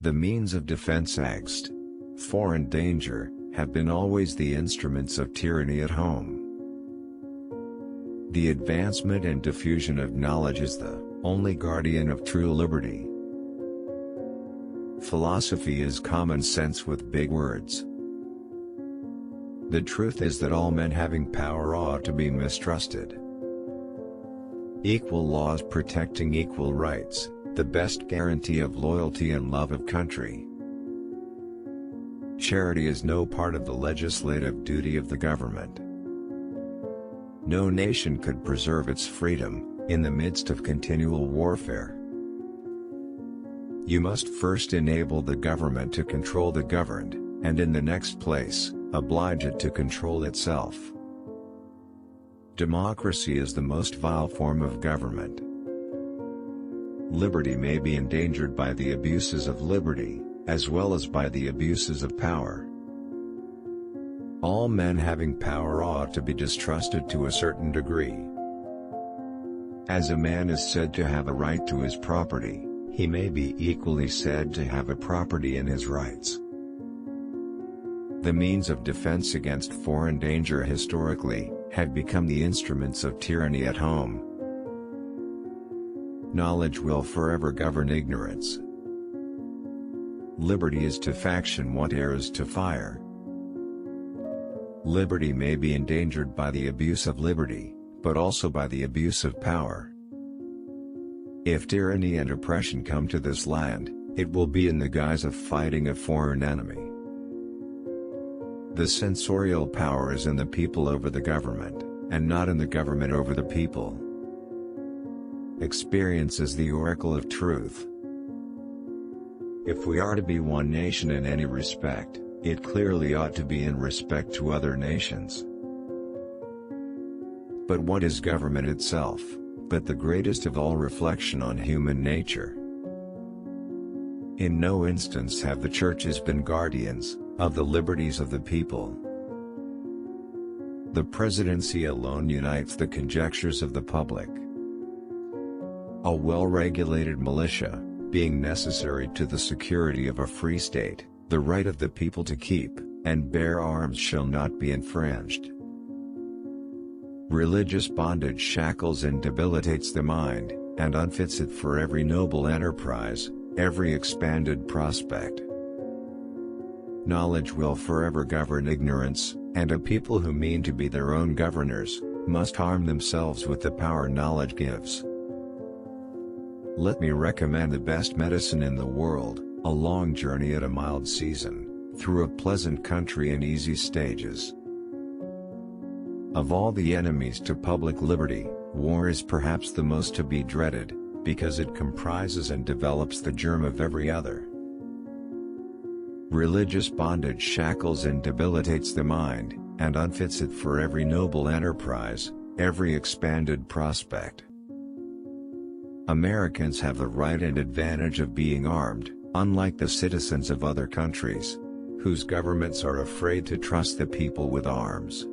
The means of defense against foreign danger have been always the instruments of tyranny at home. The advancement and diffusion of knowledge is the only guardian of true liberty. Philosophy is common sense with big words. The truth is that all men having power ought to be mistrusted. Equal laws protecting equal rights, the best guarantee of loyalty and love of country. Charity is no part of the legislative duty of the government. No nation could preserve its freedom in the midst of continual warfare. You must first enable the government to control the governed, and in the next place, oblige it to control itself. Democracy is the most vile form of government. Liberty may be endangered by the abuses of liberty, as well as by the abuses of power. All men having power ought to be distrusted to a certain degree. As a man is said to have a right to his property, he may be equally said to have a property in his rights. The means of defense against foreign danger historically have become the instruments of tyranny at home. Knowledge will forever govern ignorance. Liberty is to faction what air is to fire. Liberty may be endangered by the abuse of liberty, but also by the abuse of power. If tyranny and oppression come to this land, it will be in the guise of fighting a foreign enemy. The censorial power is in the people over the government, and not in the government over the people. Experience is the oracle of truth. If we are to be one nation in any respect, it clearly ought to be in respect to other nations. But what is government itself, but the greatest of all reflection on human nature? In no instance have the churches been guardians of the liberties of the people. The presidency alone unites the conjectures of the public. A well-regulated militia, being necessary to the security of a free state, the right of the people to keep and bear arms shall not be infringed. Religious bondage shackles and debilitates the mind, and unfits it for every noble enterprise, every expanded prospect. Knowledge will forever govern ignorance, and a people who mean to be their own governors must arm themselves with the power knowledge gives. Let me recommend the best medicine in the world, a long journey at a mild season, through a pleasant country in easy stages. Of all the enemies to public liberty, war is perhaps the most to be dreaded, because it comprises and develops the germ of every other. Religious bondage shackles and debilitates the mind, and unfits it for every noble enterprise, every expanded prospect. Americans have the right and advantage of being armed, unlike the citizens of other countries, whose governments are afraid to trust the people with arms.